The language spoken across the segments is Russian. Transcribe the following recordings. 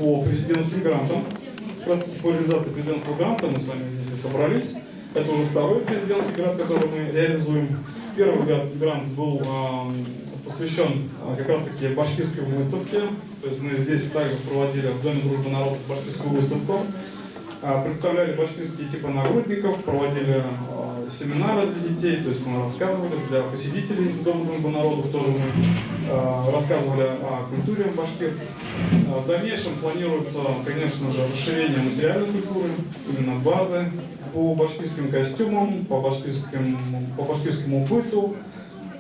по президентским грантам. Как раз по реализации президентского гранта мы с вами здесь и собрались. Это уже второй президентский грант, который мы реализуем. Первый грант был посвящен как раз таки башкирской выставке. То есть мы здесь также проводили в Доме дружбы народов башкирскую выставку. Представляли башкирские типы нагрудников, проводили семинары для детей, то есть мы рассказывали для посетителей Дома дружбы народов, тоже мы рассказывали о культуре башкир. В дальнейшем планируется, конечно же, расширение материальной культуры, именно базы по башкирским костюмам, по башкирскому быту.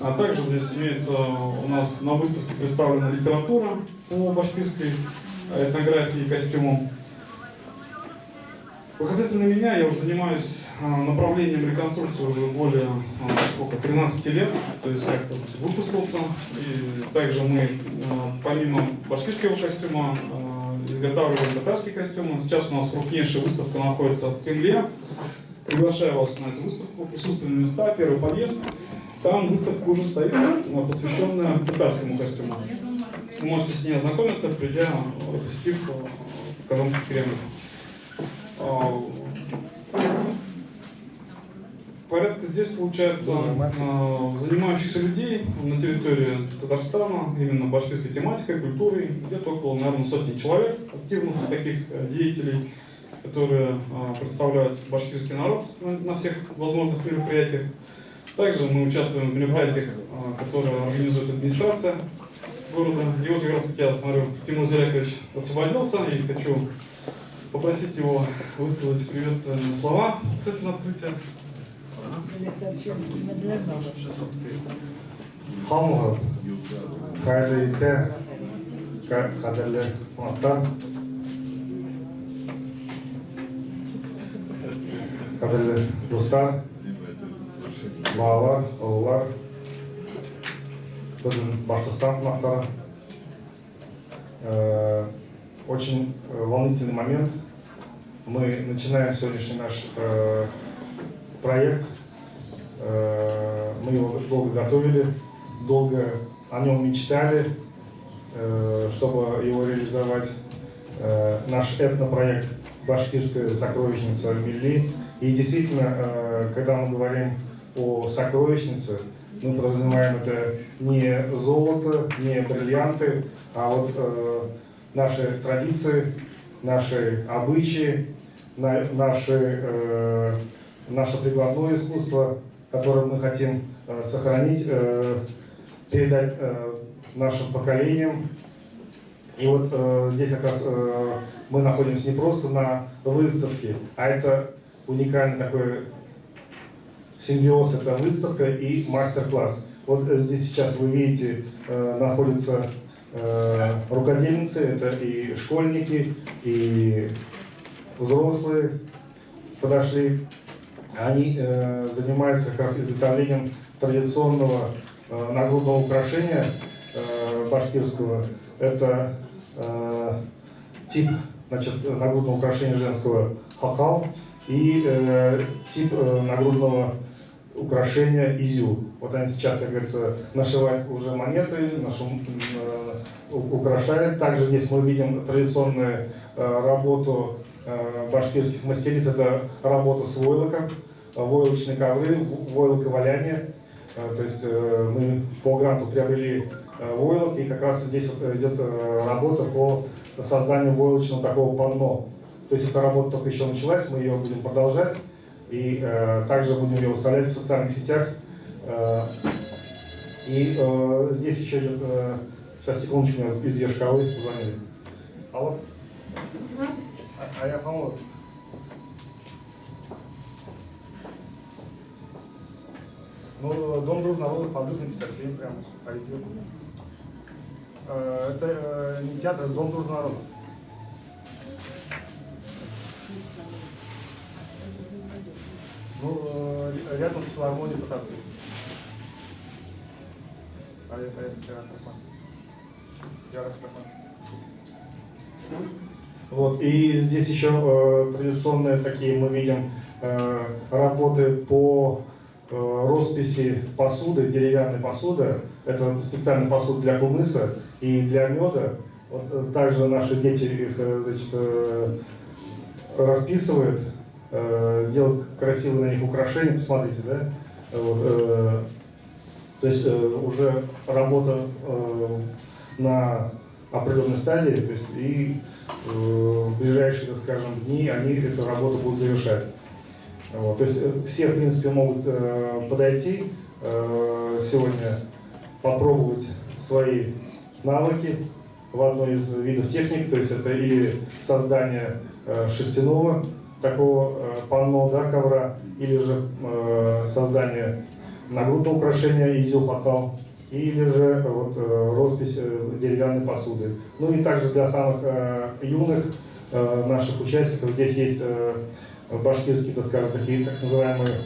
А также здесь имеется у нас на выставке представлена литература по башкирской этнографии и костюмам. Касательно меня, я уже занимаюсь направлением реконструкции уже более 13 лет, то есть я выпустился. И также мы, помимо башкирского костюма, изготавливаем татарские костюмы. Сейчас у нас крупнейшая выставка находится в Кремле. Приглашаю вас на эту выставку, присутственные места, первый подъезд. Там выставка уже стоит, посвященная татарскому костюму. Вы можете с ней ознакомиться, придя, посетив Казанский Кремль. Порядка здесь получается занимающихся людей на территории Татарстана, именно башкирской тематикой, культурой, где-то около, наверное, сотни человек, активных таких деятелей, которые представляют башкирский народ на всех возможных мероприятиях. Также мы участвуем в мероприятиях, которые организует администрация города. И вот как раз таки я смотрю, Тимур Зелякович освободился, и хочу попросить его высказать приветственные слова на открытие. Хамга, хайрите, кадерле, мактан, кадерле достар, балалар, олар, Башкортостан мактара. Очень волнительный момент. Мы начинаем сегодняшний наш проект. Мы его долго готовили, долго о нем мечтали, чтобы его реализовать. Наш этнопроект «Башкирская сокровищница Милли». И действительно, когда мы говорим о сокровищнице, мы подразумеваем это не золото, не бриллианты, а вот наши традиции, наши обычаи, наше прикладное искусство, которое мы хотим сохранить, передать нашим поколениям. И вот здесь как раз мы находимся не просто на выставке, а это уникальный такой симбиоз, это выставка и мастер-класс. Вот здесь сейчас вы видите, находятся рукодельницы, это и школьники, и взрослые подошли. Они занимаются как раз изготовлением традиционного нагрудного украшения башкирского. Это тип, значит, нагрудного украшения женского хакал и тип нагрудного украшения изю. Вот они сейчас, как говорится, нашивают уже монеты, украшают. Также здесь мы видим традиционную работу башкирских мастериц. Это работа с войлоком, войлочные ковры, войлоковаляние. То есть мы по гранту приобрели войлок, и как раз здесь вот идет работа по созданию войлочного такого панно. То есть эта работа только еще началась, мы ее будем продолжать. И также будем ее выставлять в социальных сетях. И здесь еще идет, сейчас секундочку, меня из Ершкалы звонили. Алло? А я помог. Ну, Дом дружбы народов, Фабрикный 57, прям пойдет. Это не театр, это Дом дружбы народов. Ну, рядом с филармонией татарской. Вот, и здесь еще традиционные такие мы видим работы по росписи посуды, деревянной посуды. Это специальный посуд для кумыса и для меда. Вот, также наши дети их, значит, расписывают, делают красивые на них украшения, посмотрите, да? Вот, то есть уже работа на определенной стадии, то есть и в ближайшие, так скажем, дни они эту работу будут завершать. Вот, то есть все, в принципе, могут подойти сегодня, попробовать свои навыки в одной из видов техник, то есть это или создание шерстяного такого панно, да, ковра, или же создание нагрудного украшения изюм-покал, или же вот, роспись деревянной посуды. Ну и также для самых юных наших участников здесь есть башкирские, так скажем, такие так называемые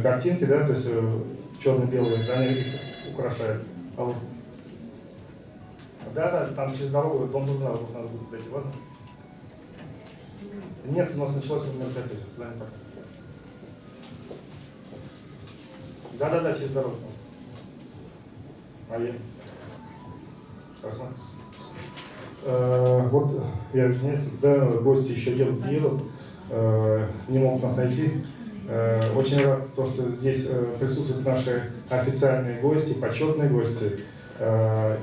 картинки, да, то есть черно-белые, да, они их украшают. А вот. Да, там через дорогу, дом тоже надо будет дойти, ладно? Нет, у нас началось мероприятие, с вами так. Да, через дорогу. Вот, я извиняюсь, да, гости еще едут, не могут нас найти. Очень рад, что здесь присутствуют наши официальные гости, почетные гости.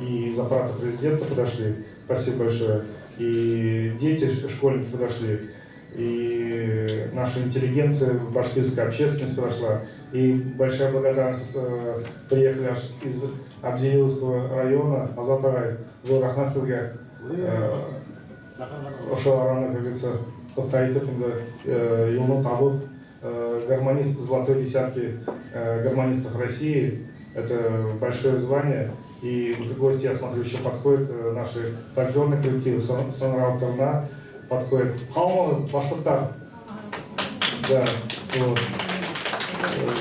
И из аппарата президента подошли, спасибо большое. И дети, школьники подошли. И наша интеллигенция, башкирская общественность прошла. И большая благодарность, приехали аж из Абдииловского района, Азатарай, Зор Ахматовга, Ошаларана, как говорится, повторит это, Юнут Абуд, гармонист золотой десятки гармонистов России. Это большое звание. И гости, я смотрю, еще подходят наши фольклорные коллективы, Санрау Тарна, подходит. Хаумал, Башкортар. Да, вот.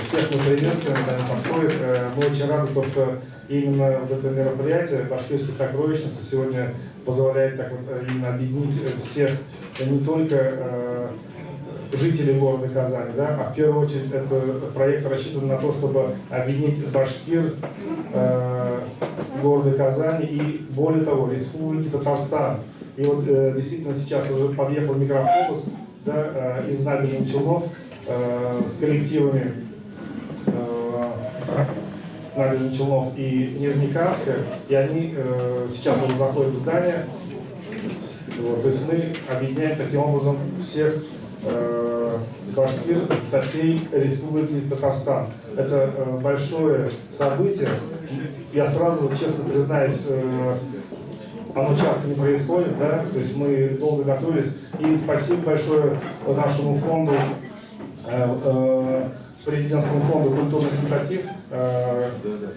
Всех мы приветствуем, подходит. Мы очень рады, что именно вот это мероприятие «Башкирские сокровищницы» сегодня позволяет так вот именно объединить всех, не только жителей города Казани, да, а в первую очередь этот проект рассчитан на то, чтобы объединить башкир города Казани и, более того, Республики Татарстан. И вот действительно сейчас уже подъехал микроавтобус, да, из Набережных Челнов с коллективами Набережных Челнов и Нижнекамска, и они сейчас уже заходят в здание. Вот, то есть мы объединяем таким образом всех башкир со всей Республики Татарстан. Это большое событие. Я сразу, честно признаюсь, оно часто не происходит, да, то есть мы долго готовились. И спасибо большое нашему фонду, президентскому фонду культурных инициатив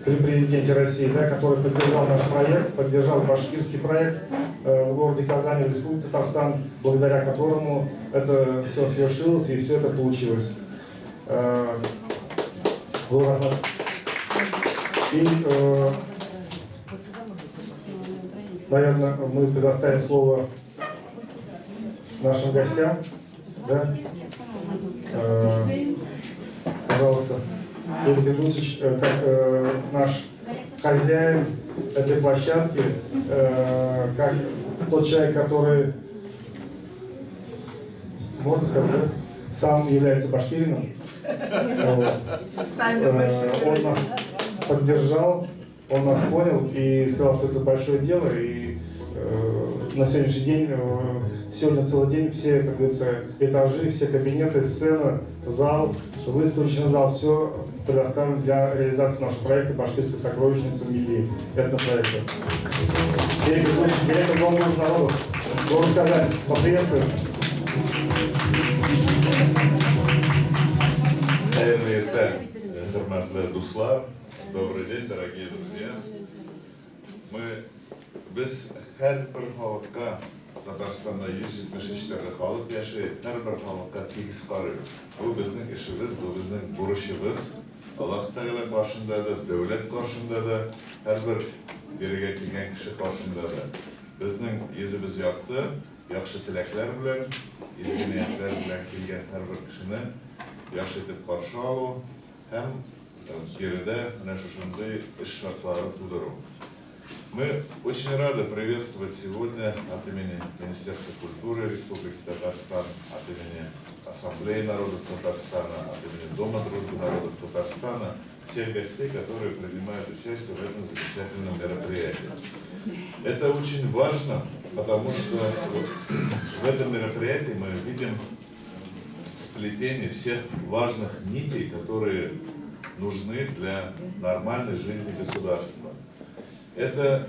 при президенте России, да, который поддержал наш проект, поддержал башкирский проект в городе Казани, в Республике Татарстан, благодаря которому это все свершилось и все это получилось. И, наверное, мы предоставим слово нашим гостям. Да? Пожалуйста, Юрий Бегусович, как наш хозяин этой площадки, как тот человек, который, можно сказать, да, сам является башкирином. Он нас поддержал, он нас понял и сказал, что это большое дело. И на сегодняшний день, сегодня целый день все, как говорится, этажи, все кабинеты, сцена, зал, выставочный зал, все предоставлено для реализации нашего проекта «Башкирская сокровищница Мили». Это проект. Директор Дома народов, город Казань, поприветствуем. Добрый день, дорогие друзья. Biz her bir halkka Татарстанда 173 халық яши, her bir халыққа тегіс қараймыз. Bu біздің ішіміз, bu біздің бурышымыз. Аллах Тағала қаршында да, дәулет қаршында да, her bir береге келген кіші қаршында да. Біздің езіміз яқты, яқшы тілектер білен, езгі ниеттер білен келген her bir кішіні яқшы етіп қаршы алу, һәм geride şunday iş şartları tudurur. Мы очень рады приветствовать сегодня от имени Министерства культуры Республики Татарстан, от имени Ассамблеи народов Татарстана, от имени Дома дружбы народов Татарстана всех гостей, которые принимают участие в этом замечательном мероприятии. Это очень важно, потому что в этом мероприятии мы видим сплетение всех важных нитей, которые нужны для нормальной жизни государства. Это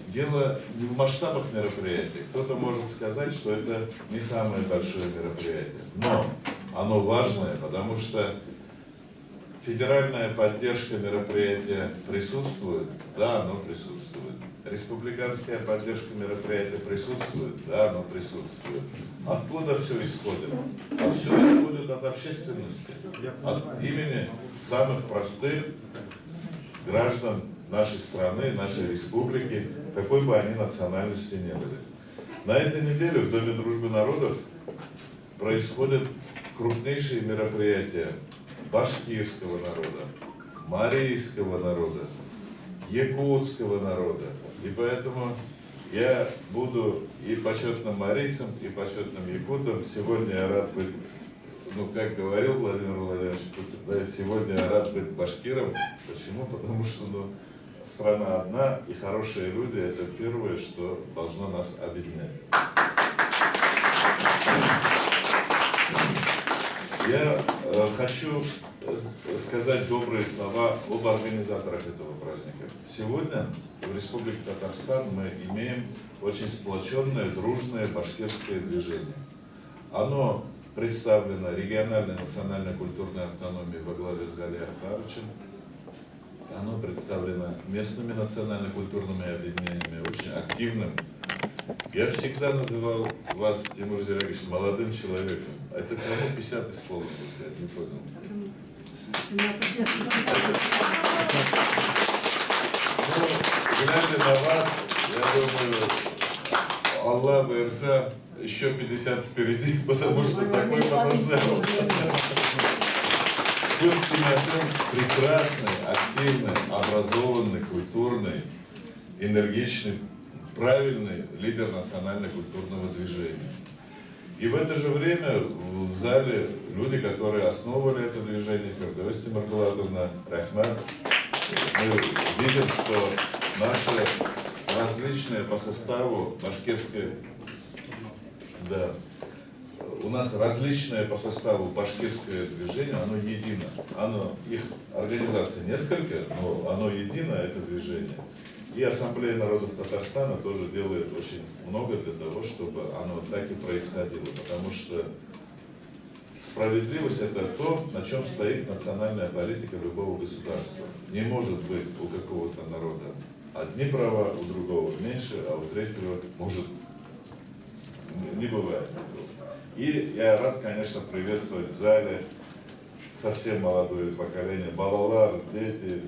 дело не в масштабах мероприятий. Кто-то может сказать, что это не самое большое мероприятие. Но оно важное, потому что федеральная поддержка мероприятия присутствует? Да, оно присутствует. Республиканская поддержка мероприятия присутствует? Да, оно присутствует. Откуда все исходит? А все исходит от общественности, от имени самых простых граждан нашей страны, нашей республики, какой бы они национальности ни были. На этой неделе в Доме дружбы народов происходят крупнейшие мероприятия башкирского народа, марийского народа, якутского народа. И поэтому я буду и почетным марийцем, и почетным якутом. Сегодня я рад быть, как говорил Владимир Владимирович, сегодня я рад быть башкиром. Почему? Потому что страна одна, и хорошие люди – это первое, что должно нас объединять. Я хочу сказать добрые слова об организаторах этого праздника. Сегодня в Республике Татарстан мы имеем очень сплоченное, дружное башкирское движение. Оно представлено региональной национальной культурной автономией во главе с Галией Ахаровичем. Оно представлено местными национально-культурными объединениями, очень активным. Я всегда называл вас, Тимур Зирагович, молодым человеком. Это кому 50 исполнилось, я не понял. 17 лет. Глядя на вас, я думаю, Аллах Байрса, еще 50 впереди, потому что такой потенциал. Курский Мясен прекрасный, активный, образованный, культурный, энергичный, правильный лидер национально-культурного движения. И в это же время в зале люди, которые основывали это движение, Фердовс Тимурбулатовна, Рахмат, мы видим, что наши различные по составу башкирские, да, у нас различное по составу башкирское движение, оно едино. Их организаций несколько, но оно едино, это движение. И Ассамблея народов Татарстана тоже делает очень много для того, чтобы оно так и происходило. Потому что справедливость – это то, на чем стоит национальная политика любого государства. Не может быть у какого-то народа одни права, у другого меньше, а у третьего может не бывает. И я рад, конечно, приветствовать в зале совсем молодое поколение, балалар, дети.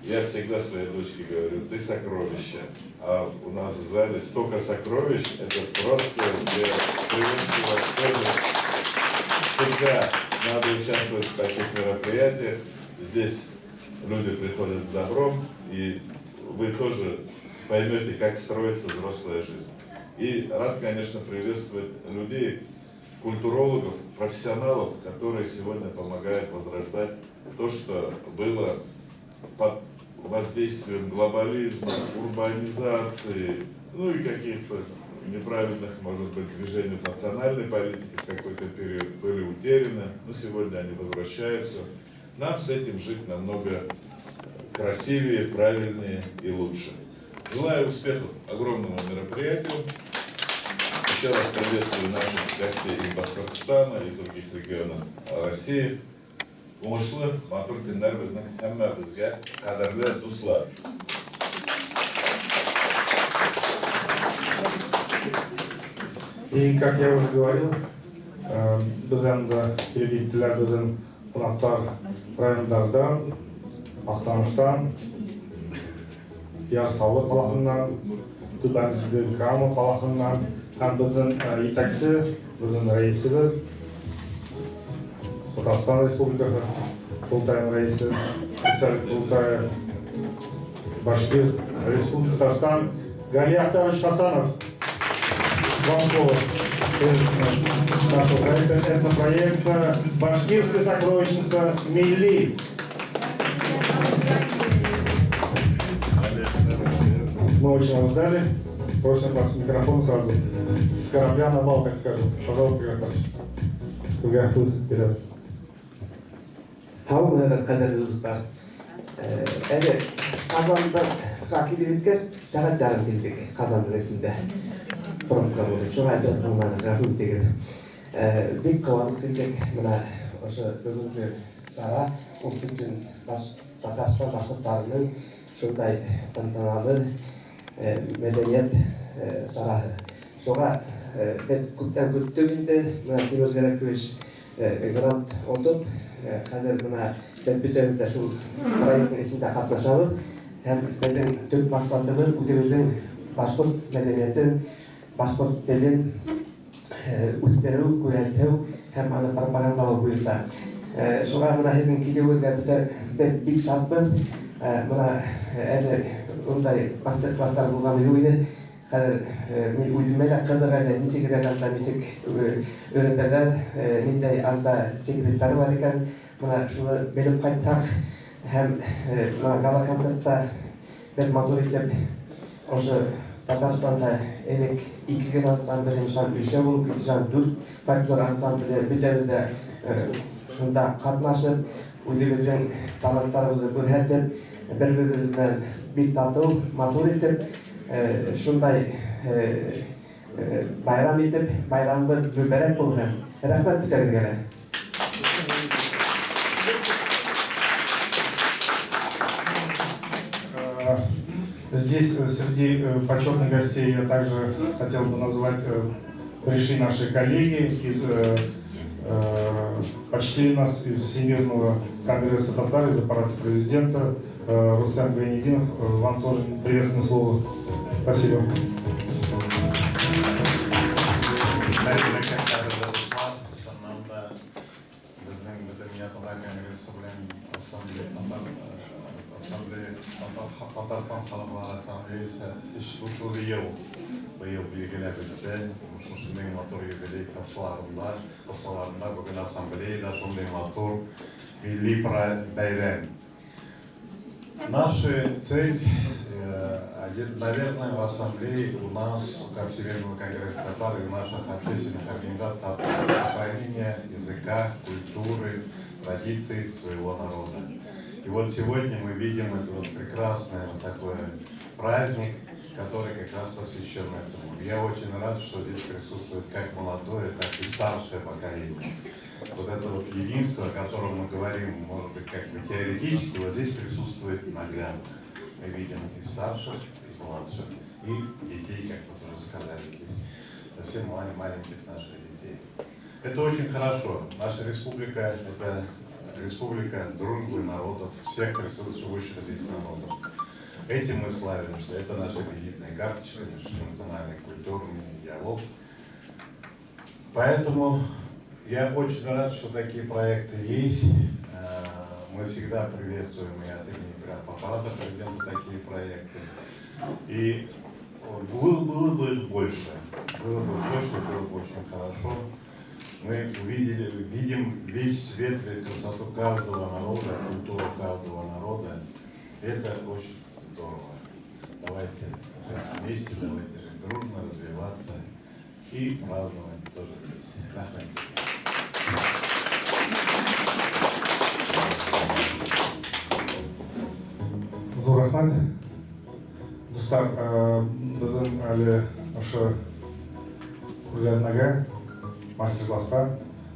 Я всегда своей дочке говорю, ты сокровище. А у нас в зале столько сокровищ, это просто для приветствия. Всегда надо участвовать в таких мероприятиях. Здесь люди приходят с добром, и вы тоже поймете, как строится взрослая жизнь. И рад, конечно, приветствовать людей, культурологов, профессионалов, которые сегодня помогают возрождать то, что было под воздействием глобализма, урбанизации, и каких-то неправильных, может быть, движений в национальной политике в какой-то период были утеряны, но сегодня они возвращаются. Нам с этим жить намного красивее, правильнее и лучше. Желаю успехов огромному мероприятию. Еще раз приветствую наших гостей из Башкортостана, из других регионов России. Умышлы, матур күннәр безнең һәммәбезгә кадерле дуслар. И как я уже говорил, біздің телевидителер, біздің қонақтар райондардан, Мақтаныштан, Ярсалы қаласынан, Түбәнді Кама қаласынан, һәм біздің етекші, біздің рәисе Татарстан Республикасы Құрылтайының рәисе, Республика Башкир, Республика Татарстан. Галия Ахтарович Хасанов, вам слово. Нашего проекта, этнопроекта «Башкирская сокровищница Милли». Мы очень вас ждали. Просим вас микрофон сразу с корабля на бал, так скажем. Пожалуйста, Игорь Ахтарович. Вперед. Hava kadarı dostlar. Evet, Kazan'da rakip edilmez, saat yarım geldik Kazan resinde. Program oldu. Şu halde onların rakip edildi. Bir kavanlık edildik. Buna o kızıl bir sara, o bütün Tatarsan başlıklarının şurada tantanalı medeniyet sarahı. Sonra ben kuttan küttüğümde buna Timur Gereküş grant oldum. Hazır buna ben bütün de şu projenin içinde katlaşalım. Hem benim tüm maksatımız ülkemizin Başkurt medeniyetin, Başkurt dilin ülkeleri kuyaltığı hem ana propagandalı buyursa. Şuna buna hepin gidiyoruz ve bütün bir şartımız buna onday masterclasslar bulunabiliyor yine. Kadar uyumayla kadar nisik regalda nisik öğretmenler ninde anda sekreteri var iken buna şunu belip kaytak hem buna gala konsertta ben matur edip oşu Tatarstan'da elek iki gün ansambli inşan üçe bulup gideceğim dört farklı ansambli bütevde şunda katlaşıp uydubildiğin talantlarımızı görhedip birbirinden bir tatıl matur edip şunday bayram edip bayramı mübarek bulun. Rahmet bitergere. Здесь среди почетных гостей я также хотел бы назвать, пришли наши коллеги из почтили нас из Всемирного конгресса татар, из аппарата президента. Рустам Гайнединов, вам тоже приветственное слово. Спасибо. Татарстан Халықаралық Ассамблеясы 3 ел биыл белгілеп өтті. Осындай мотор юбилей қысаларында бүгін ассамблеяда сондай мотор милли бәйрәм. Наша цель, наверное, в ассамблее у нас, как Всемирного конгресса татар и наших общественных организаций, сохранение языка, культуры, традиций своего народа. И вот сегодня мы видим этот вот прекрасный вот такой праздник, который как раз посвящен этому. Я очень рад, что здесь присутствует как молодое, так и старшее поколение. Вот это вот единство, о котором мы говорим, может быть, как бы теоретически, вот здесь присутствует наглядно. Мы видим и старших, и младших, и детей, как вы уже сказали здесь, совсем маленьких наших детей. Это очень хорошо. Наша республика – это республика дружбы народов, всех присутствующих здесь народов. Этим мы славимся. Это наша визитная карточка, наш национальный культурный диалог. Поэтому я очень рад, что такие проекты есть. Мы всегда приветствуем и от имени аппарата президента такие проекты. И было бы их больше. Было бы очень хорошо. Мы видим весь свет, красоту каждого народа, культуру каждого народа. Это очень здорово. Давайте жить вместе, давайте жить дружно, развиваться и праздновать тоже вместе. Рахмат. Достар, біздің әлі ұшы Ульянаға мастер-класска.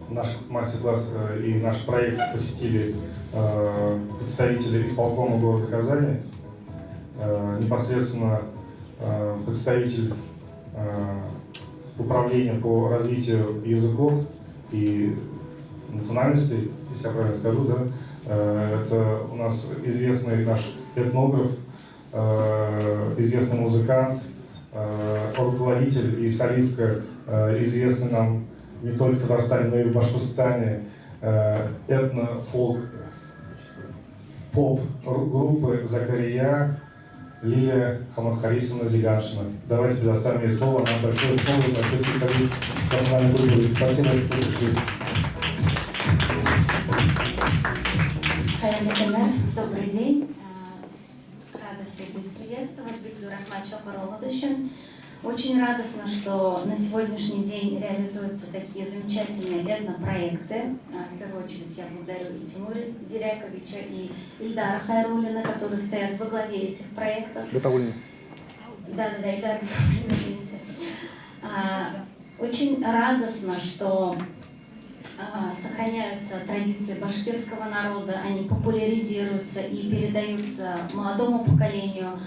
Наш мастер-класс и наш проект посетили представители исполкома города Казани, непосредственно представитель управления по развитию языков и национальностей, если я правильно скажу, да, это у нас известный наш этнограф, известный музыкант, руководитель и солистка, известный нам не только в Татарстане, но и в Башкортостане, этно-фолк поп группы Закария, Лилия Хамадхарисовна Зиганшина. Давайте предоставим ей слово. Она большой специалист в национальной культуре. Спасибо, что пришли. Добрый день. Рада всех здесь приветствовать. Бигзур Ахмад Шапаровозович. Очень радостно, что на сегодняшний день реализуются такие замечательные этнопроекты. В первую очередь я благодарю и Тимура Зиряковича, и Ильдара Хайруллина, которые стоят во главе этих проектов. Да, Ильдар, извините. Очень радостно, что сохраняются традиции башкирского народа, они популяризируются и передаются молодому поколению.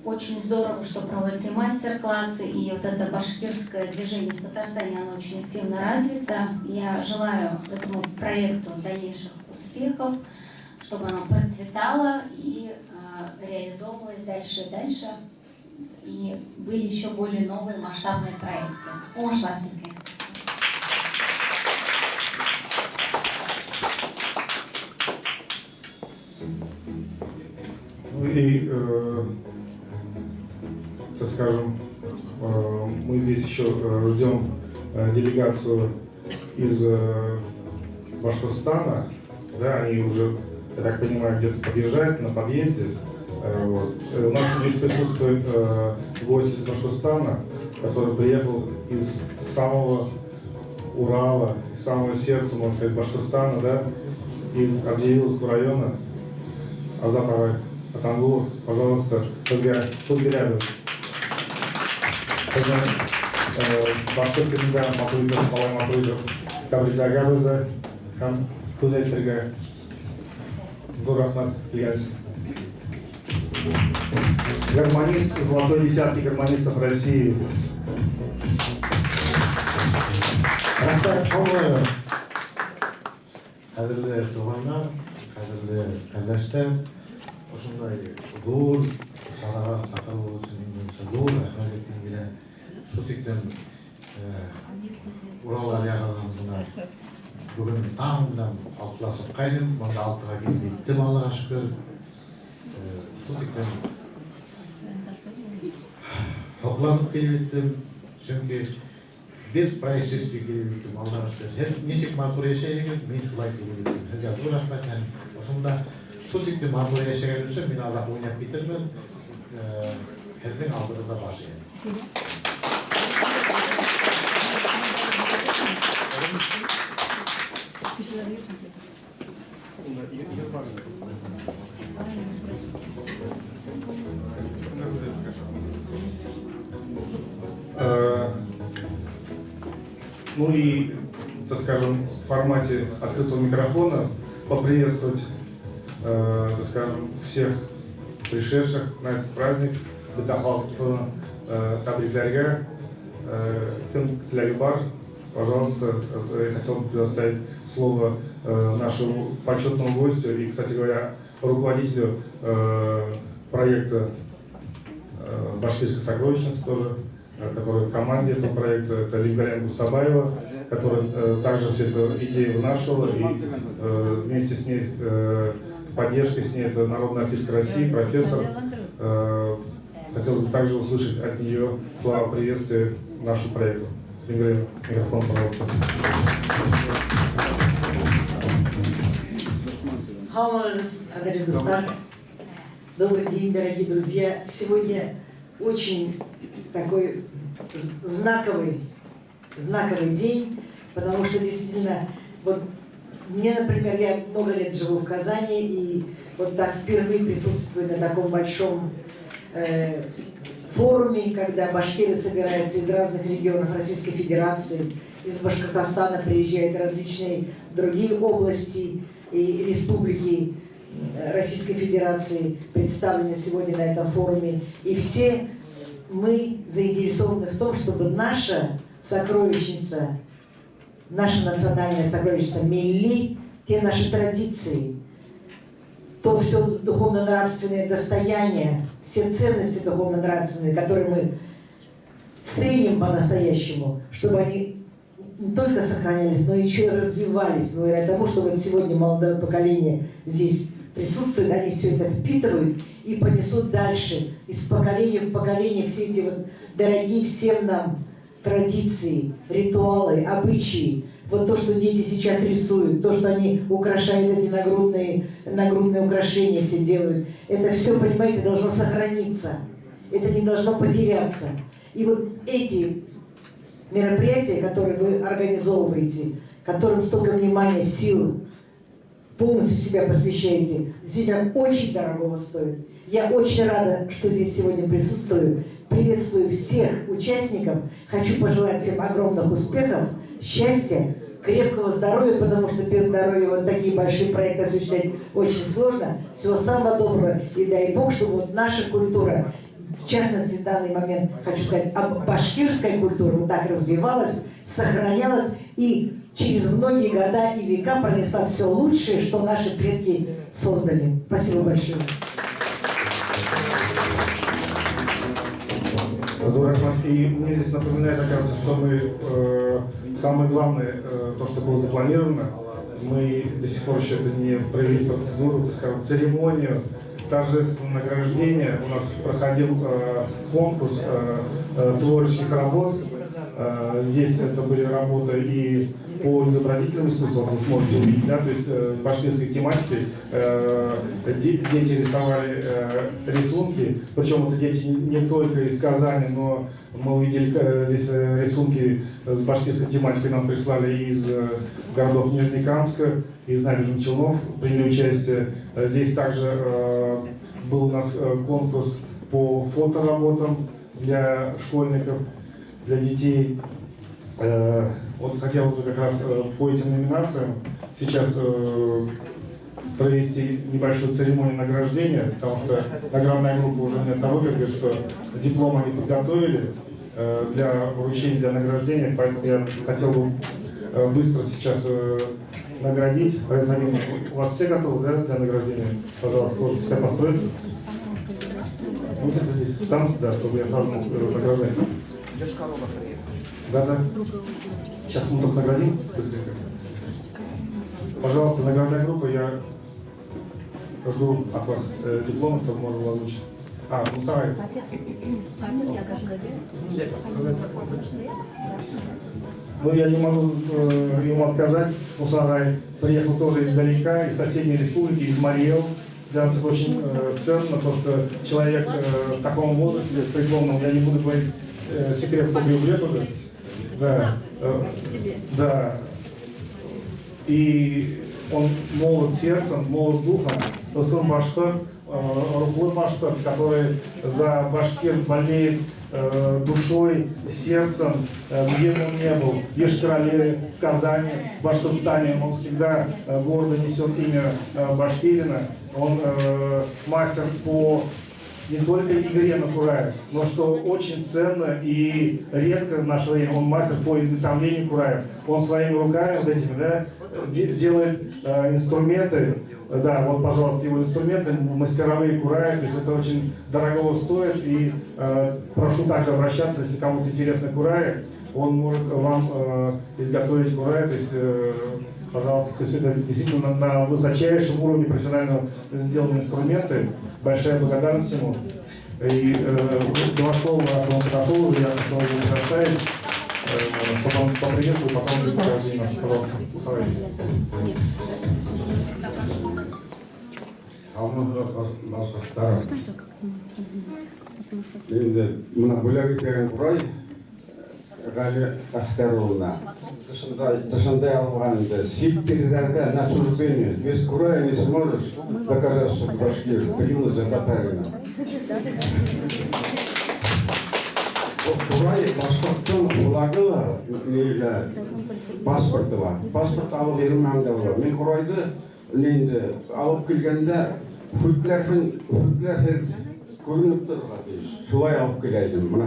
Очень здорово, что проводятся мастер-классы, и вот это башкирское движение в Татарстане, оно очень активно развито. Я желаю этому проекту дальнейших успехов, чтобы оно процветало и реализовывалось дальше и дальше, и были еще более новые масштабные проекты. Умашластики. Ну и, так скажем, мы здесь еще ждем делегацию из Башкортостана. Да, они уже, я так понимаю, где-то подъезжают на подъезде. Вот. У нас здесь присутствует гость из Башкортостана, который приехал из самого Урала, из самого сердца, можно сказать, Башкортостана, да, из Авдеевского района. Азат Атангулов, пожалуйста, тут рядом. Башкир тілінде матуйды, қалай матуйды, кабритлерге бізді, һәм көз әйттерге зор рахмат келгенсіз. Гармонист, золотой десятки гармонистов России. Рахмат, қадірлі туғандар, қадірлі қандастар, осындай зор шараға шақыру үшін зор рахмет еткім келеді. Сутиктен Урал аяғынан бүгін таңынан алқыласып қайдым, мұнда алтыға келмейттім, Аллаға шүкір. Сутиктен алқыланып келмейттім, çünkü biz происшествий келмейттім, Аллаға шүкір. Несек матур яшайын, мен шулай келмейттім. Бұл рахмет, осында Сутиктен матур яшайын үшін мен Аллах ойнап кетірмін, біздің алдығында башы еді. Ну и, так скажем, в формате открытого микрофона поприветствовать, так скажем, всех пришедших на этот праздник. Табриклярга, Тлярибар, пожалуйста, я хотел бы предоставить слово нашему почетному гостю и, кстати говоря, руководителю проекта «Башкирская сокровищница» тоже, который в команде этого проекта, это Лигарян Густабаева, который также всю эту идею вынашивала, и вместе с ней, в поддержке с ней, это народная артистка России, профессор. Хотелось бы также услышать от нее слова приветствия нашему проекту. Лигарян, микрофон, пожалуйста. Добрый день, дорогие друзья. Сегодня очень такой знаковый день, потому что действительно, вот мне, например, я много лет живу в Казани, и вот так впервые присутствую на таком большом форуме, когда башкиры собираются из разных регионов Российской Федерации, из Башкортостана приезжают различные другие области и республики Российской Федерации, представлены сегодня на этом форуме. И все мы заинтересованы в том, чтобы наша сокровищница, наша национальная сокровищница Милли, те наши традиции, то все духовно-нравственное достояние, все ценности духовно-нравственные, которые мы ценим по-настоящему, чтобы они не только сохранялись, но еще и развивались, благодаря тому, что вот сегодня молодое поколение здесь присутствуют, они все это впитывают и понесут дальше из поколения в поколение все эти вот дорогие всем нам традиции, ритуалы, обычаи. Вот то, что дети сейчас рисуют, то, что они украшают эти нагрудные украшения все делают, это все, понимаете, должно сохраниться. Это не должно потеряться. И вот эти мероприятия, которые вы организовываете, которым столько внимания, сил, полностью себя посвящаете, действительно очень дорогого стоит. Я очень рада, что здесь сегодня присутствую. Приветствую всех участников. Хочу пожелать всем огромных успехов, счастья, крепкого здоровья, потому что без здоровья вот такие большие проекты осуществлять очень сложно. Всего самого доброго. И дай Бог, чтобы вот наша культура, в частности, в данный момент, хочу сказать, башкирская культура вот так развивалась, сохранялась и через многие года и века пронесла все лучшее, что наши предки создали. Спасибо большое. И мне здесь напоминает, оказывается, что мы, самое главное, то, что было запланировано, мы до сих пор еще это не провели процедуру, так скажем, церемонию торжественного награждения. У нас проходил конкурс творческих работ. Здесь это были работы и по изобразительному искусству, вы сможете увидеть, да, то есть с башкирской тематикой дети рисовали рисунки, причем это дети не только из Казани, но мы увидели здесь рисунки с башкирской тематикой, нам прислали из городов Нижнекамска, из Набережных Челнов, приняли участие. Здесь также был у нас конкурс по фотоработам для школьников, для детей. Вот хотелось бы как раз по этим номинациям сейчас провести небольшую церемонию награждения, потому что наградная группа уже мне того говорит, что диплом они подготовили для вручения, для награждения, поэтому я хотел бы быстро сейчас наградить. Поэтому у вас все готовы, да, для награждения? Пожалуйста, тоже все построить. Вот это здесь сам, да, чтобы я сразу мог награждать. Да. Сейчас мы только наградим быстренько. Пожалуйста, наградная группа, я жду от вас диплома, чтобы можно озвучить. Мусарай. Ну, я не могу ему отказать. Мусарай приехал тоже издалека, из соседней республики, из Мариэл. Для нас это очень ценно, то, что человек в таком возрасте, преклонном, я не буду говорить секрет, сколько ему лет уже. Да, да. И он молод сердцем, молод духом, сын башкир, рухлы башкир, который за башкир болеет душой, сердцем, где бы он ни был, в Ешкарале, в Казани, в Башкортостане, он всегда гордо несет имя башкирина. Он мастер по не только игре на курае, но что очень ценно и редко в наше время, он мастер по изготовлению кураев. Он своими руками вот этими, да, делает инструменты. Да, вот, пожалуйста, его инструменты, мастеровые кураи, то есть это очень дорого стоит. И прошу также обращаться, если кому-то интересны кураи, он может вам изготовить курай, то есть, пожалуйста, то есть это действительно на высочайшем уровне профессионально сделаны инструменты. Большая благодарность ему. И два слова, раз он подошел, я хотел его предоставить, потом поприветствую, потом покажи нас, пожалуйста, Мусарай. Мына бүләк итеген құрай Гали Ахтаровна. Тышындай алғанды, сиптердерде на чужбине, без курая не сможешь доказать, что башки принял за татарина. Курай паспорттың флагы паспорты бар. Паспорт алып ерімәңді бар. Мен құрайды алып келгенде футлер көрініп тұрға дейіз. Шулай алып келейдім. Мұна